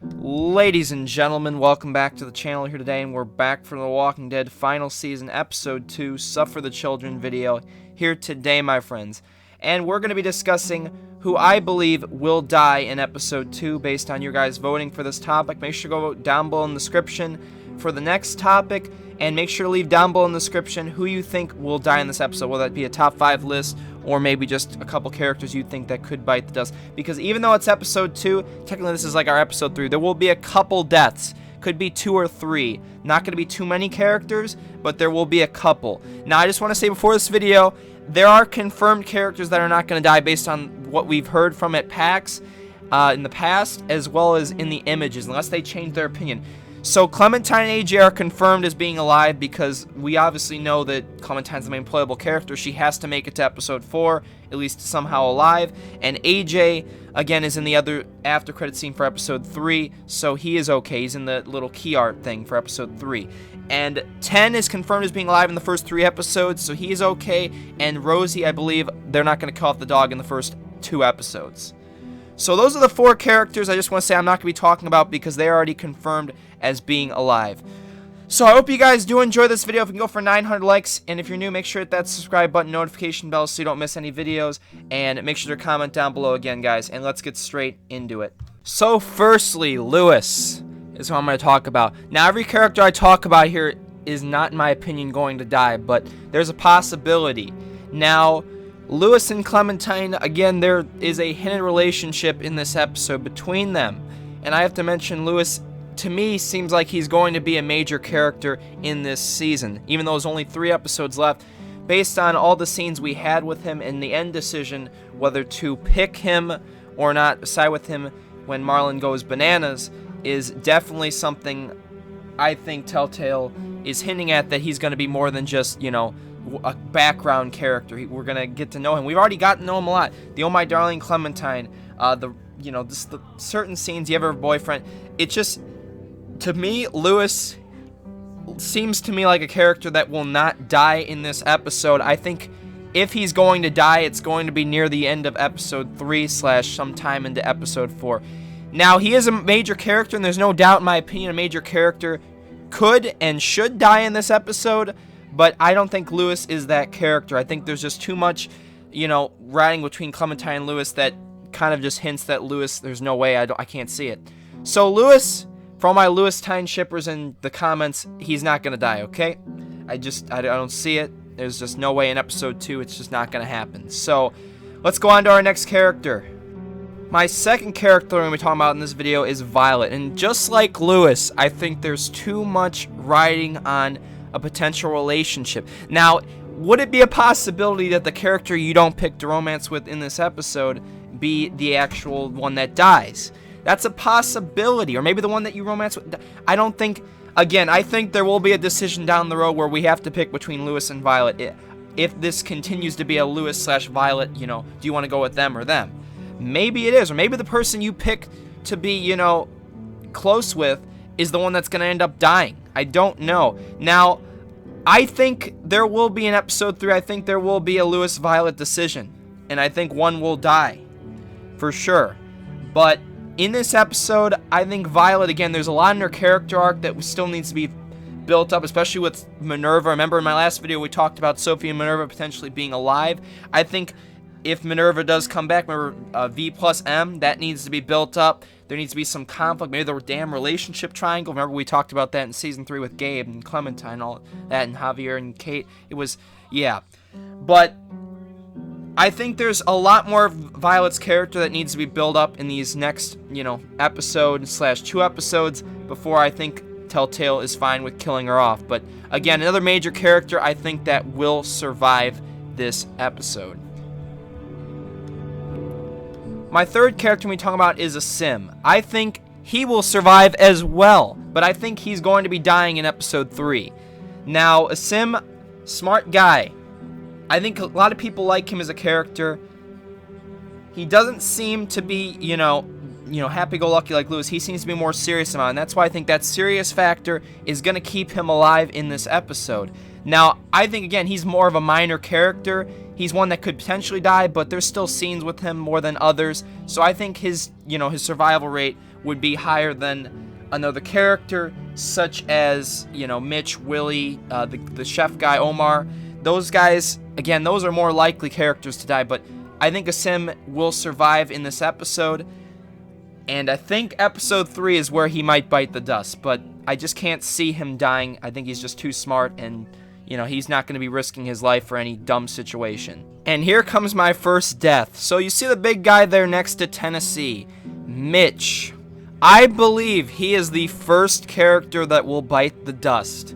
Ladies and gentlemen, welcome back to the channel here today, and we're back for The Walking Dead Final Season, Episode 2, Suffer the Children video here today, my friends. And we're going to be discussing who I believe will die in Episode 2 based on your guys voting for this topic. Make sure to go vote down below in the description for the next topic, and make sure to leave down below in the description who you think will die in this episode, whether that be a top 5 list or maybe just a couple characters you think that could bite the dust. Because even though it's episode 2, technically this is like our episode 3, there will be a couple deaths. Could be 2 or 3. Not going to be too many characters, but there will be a couple. Now, I just want to say before this video, there are confirmed characters that are not going to die based on what we've heard from at PAX in the past, as well as in the images, unless they change their opinion. So Clementine and AJ are confirmed as being alive because we obviously know that Clementine's the main playable character. She has to make it to episode 4, at least somehow alive. And AJ, again, is in the other after credit scene for episode 3, so he is okay. He's in the little key art thing for episode 3. And 10 is confirmed as being alive in the first 3 episodes, so he is okay. And Rosie, I believe, they're not going to kill off the dog in the first 2 episodes. So those are the 4 characters I just want to say I'm not going to be talking about because they're already confirmed as being alive. So I hope you guys do enjoy this video. If we can go for 900 likes, and if you're new, make sure to hit that subscribe button, notification bell, so you don't miss any videos, and make sure to comment down below again, guys, and let's get straight into it. So firstly, Lewis is who I'm going to talk about. Now, every character I talk about here is not, in my opinion, going to die, but there's a possibility. Now, Lewis and Clementine, again, there is a hidden relationship in this episode between them, and I have to mention Lewis, to me, seems like he's going to be a major character in this season, even though there's only 3 episodes left. Based on all the scenes we had with him and the end decision, whether to pick him or not, side with him when Marlon goes bananas, is definitely something I think Telltale is hinting at, that he's going to be more than just, you know, a background character. We're going to get to know him. We've already gotten to know him a lot. The Oh My Darling Clementine, the certain scenes, you have her boyfriend. It just, to me, Lewis seems to me like a character that will not die in this episode. I think if he's going to die, it's going to be near the end of episode 3 / sometime into episode 4. Now, he is a major character, and there's no doubt, in my opinion, a major character could and should die in this episode, but I don't think Lewis is that character. I think there's just too much, riding between Clementine and Lewis that kind of just hints that Lewis, there's no way, I can't see it. So Lewis, for all my Lewis-Tyne shippers in the comments, he's not going to die, okay? I don't see it. There's just no way in episode 2. It's just not going to happen. So, let's go on to our next character. My second character we're going to be talking about in this video is Violet. And just like Lewis, I think there's too much riding on a potential relationship. Now, would it be a possibility that the character you don't pick to romance with in this episode be the actual one that dies? That's a possibility, or maybe the one that you romance with. I don't think, again, I think there will be a decision down the road where we have to pick between Lewis and Violet. If this continues to be a Lewis / Violet, do you want to go with them or them? Maybe it is, or maybe the person you pick to be, close with is the one that's going to end up dying. I don't know. Now, I think there will be in episode 3, I think there will be a Lewis-Violet decision, and I think one will die, for sure. But in this episode, I think Violet, again, there's a lot in her character arc that still needs to be built up, especially with Minerva. Remember in my last video we talked about Sophie and Minerva potentially being alive. I think if Minerva does come back, remember V plus M, that needs to be built up. There needs to be some conflict, maybe the damn relationship triangle. Remember we talked about that in season 3 with Gabe and Clementine, all that, and Javier and Kate. It was, yeah. But I think there's a lot more of Violet's character that needs to be built up in these next, episode / 2 episodes before I think Telltale is fine with killing her off. But again, another major character I think that will survive this episode. My third character we're talking about is a Sim. I think he will survive as well, but I think he's going to be dying in episode 3. Now, a Sim, smart guy. I think a lot of people like him as a character. He doesn't seem to be, happy-go-lucky like Lewis. He seems to be more serious about it, and that's why I think that serious factor is going to keep him alive in this episode. Now, I think, again, he's more of a minor character. He's one that could potentially die, but there's still scenes with him more than others. So I think his survival rate would be higher than another character, such as, Mitch, Willie, the chef guy, Omar. Those guys, again, those are more likely characters to die, but I think Asim will survive in this episode, and I think episode 3 is where he might bite the dust, but I just can't see him dying. I think he's just too smart, and, he's not going to be risking his life for any dumb situation. And here comes my first death. So you see the big guy there next to Tennessee, Mitch. I believe he is the first character that will bite the dust.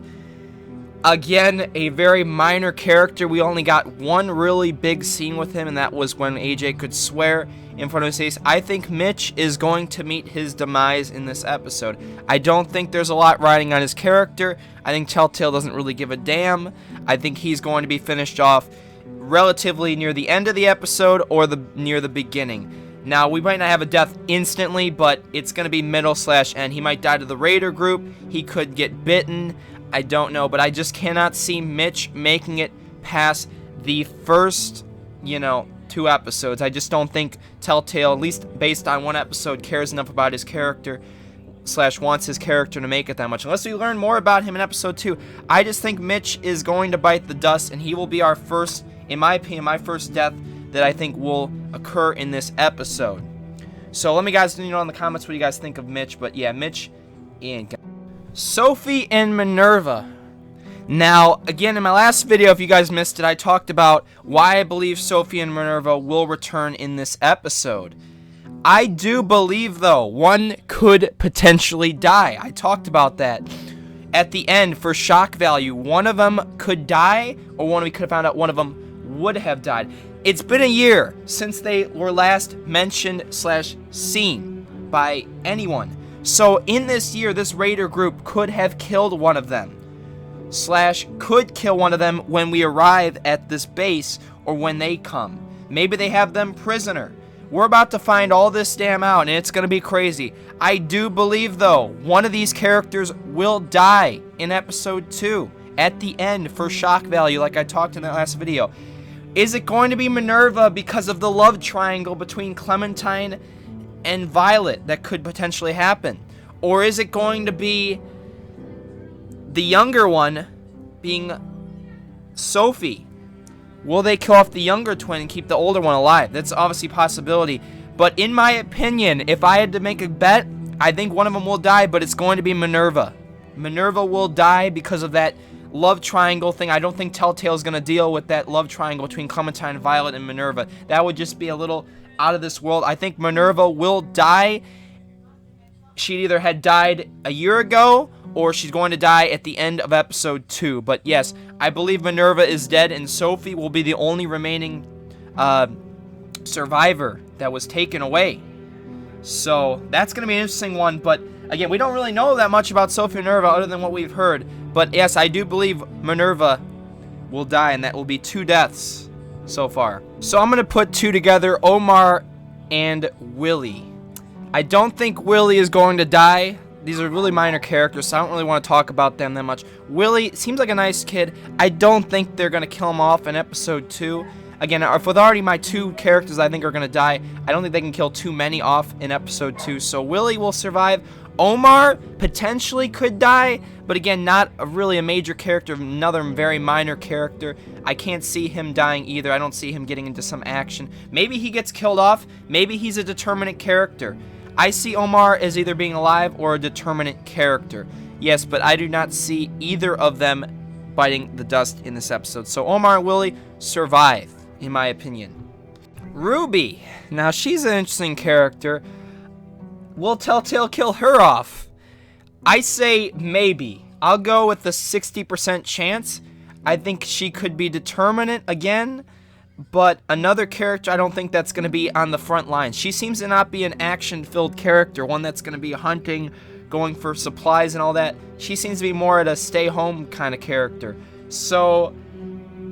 Again, a very minor character. We only got one really big scene with him, and that was when AJ could swear in front of his face. I think Mitch is going to meet his demise in this episode. I don't think there's a lot riding on his character. I think Telltale doesn't really give a damn. I think he's going to be finished off relatively near the end of the episode or near the beginning. Now, we might not have a death instantly, but it's going to be middle/end. He might die to the Raider group. He could get bitten. I don't know, but I just cannot see Mitch making it past the first, 2 episodes. I just don't think Telltale, at least based on one episode, cares enough about his character / wants his character to make it that much. Unless we learn more about him in episode 2, I just think Mitch is going to bite the dust, and he will be our first, in my opinion, my first death that I think will occur in this episode. So let me guys know in the comments what you guys think of Mitch, but yeah, Mitch and Sophie and Minerva. Now, again, in my last video, if you guys missed it, I talked about why I believe Sophie and Minerva will return in this episode. I do believe, though, one could potentially die. I talked about that. At the end, for shock value, one of them could die, or we could have found out one of them would have died. It's been a year since they were last mentioned / seen by anyone. So in this year, this Raider group could have killed one of them / could kill one of them when we arrive at this base or when they come. Maybe they have them prisoner. We're about to find all this damn out, and it's going to be crazy. I do believe, though, one of these characters will die in episode 2 at the end for shock value, like I talked in that last video. Is it going to be Minerva because of the love triangle between Clementine and Violet that could potentially happen? Or is it going to be the younger one being Sophie? Will they kill off the younger twin and keep the older one alive? That's obviously a possibility. But in my opinion, if I had to make a bet, I think one of them will die, but it's going to be Minerva. Minerva will die because of that love triangle thing. I don't think Telltale is going to deal with that love triangle between Clementine, Violet, and Minerva. That would just be a little out of this world. I think Minerva will die. She either had died a year ago, or she's going to die at the end of episode 2. But yes, I believe Minerva is dead, and Sophie will be the only remaining survivor that was taken away. So that's going to be an interesting one. But again, we don't really know that much about Sophie and Minerva other than what we've heard. But yes, I do believe Minerva will die, and that will be 2 deaths so far. So I'm going to put 2 together, Omar and Willie. I don't think Willie is going to die. These are really minor characters, so I don't really want to talk about them that much. Willie seems like a nice kid. I don't think they're going to kill him off in episode 2. Again, with already my 2 characters I think are going to die, I don't think they can kill too many off in episode 2. So Willie will survive. Omar potentially could die, but again, not really a major character, another very minor character. I can't see him dying either. I don't see him getting into some action. Maybe he gets killed off. Maybe he's a determinate character. I see Omar as either being alive or a determinate character. Yes, but I do not see either of them biting the dust in this episode. So Omar and Willie survive, in my opinion. Ruby. Now, she's an interesting character. Will Telltale kill her off? I say maybe. I'll go with the 60% chance. I think she could be determinate again. But another character, I don't think that's going to be on the front line. She seems to not be an action-filled character, one that's going to be hunting, going for supplies and all that. She seems to be more at a stay-home kind of character. So,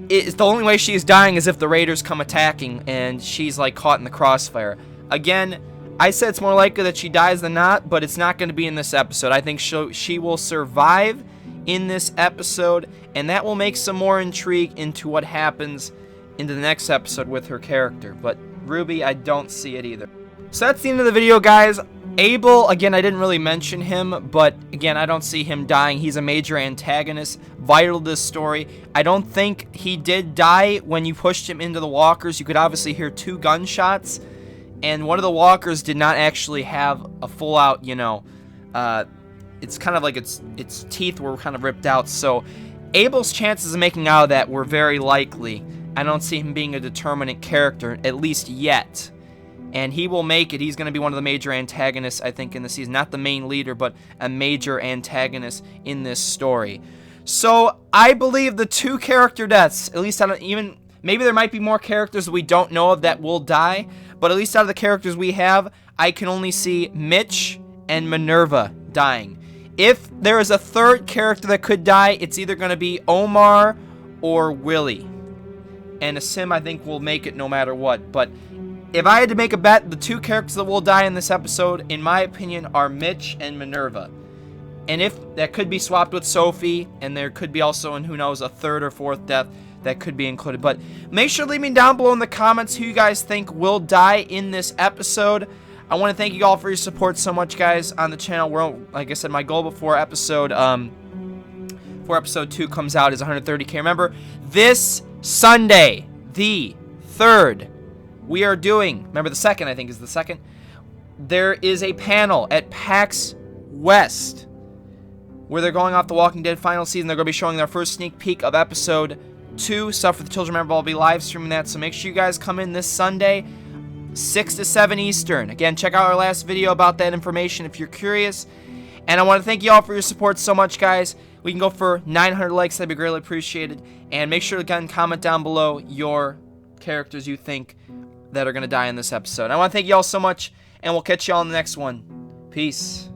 the only way she's dying is if the Raiders come attacking and she's, like, caught in the crossfire. Again, I said it's more likely that she dies than not, but it's not going to be in this episode. I think she will survive in this episode, and that will make some more intrigue into what happens into the next episode with her character. But Ruby, I don't see it either. So that's the end of the video, guys. Abel, again, I didn't really mention him, but again, I don't see him dying. He's a major antagonist, vital to this story. I don't think he did die when you pushed him into the walkers. You could obviously hear 2 gunshots, and one of the walkers did not actually have a full-out, it's kind of like its teeth were kind of ripped out. So Abel's chances of making out of that were very likely. I don't see him being a determinant character, at least yet. And he will make it. He's going to be one of the major antagonists, I think, in the season. Not the main leader, but a major antagonist in this story. So I believe the 2 character deaths, at least maybe there might be more characters we don't know of that will die, but at least out of the characters we have, I can only see Mitch and Minerva dying. If there is a 3rd character that could die, it's either going to be Omar or Willie. And Asim, I think, will make it no matter what. But if I had to make a bet, the 2 characters that will die in this episode, in my opinion, are Mitch and Minerva. And if that could be swapped with Sophie, and there could be also, and who knows, a 3rd or 4th death that could be included. But make sure to leave me down below in the comments who you guys think will die in this episode. I want to thank you all for your support so much, guys, on the channel. Like I said, my goal before episode 2 comes out is 130K. Remember, this Sunday, the 3rd, we are doing, remember the 2nd, I think is the 2nd, there is a panel at PAX West where they're going off the Walking Dead final season. They're going to be showing their first sneak peek of episode 2, Stuff for the Children. Remember, I'll be live streaming that, so make sure you guys come in this Sunday, 6 to 7 Eastern. Again, check out our last video about that information if you're curious. And I want to thank you all for your support so much, guys. We can go for 900 likes. That'd be greatly appreciated. And make sure to, again, comment down below your characters you think that are going to die in this episode. I want to thank you all so much, and we'll catch you all in the next one. Peace.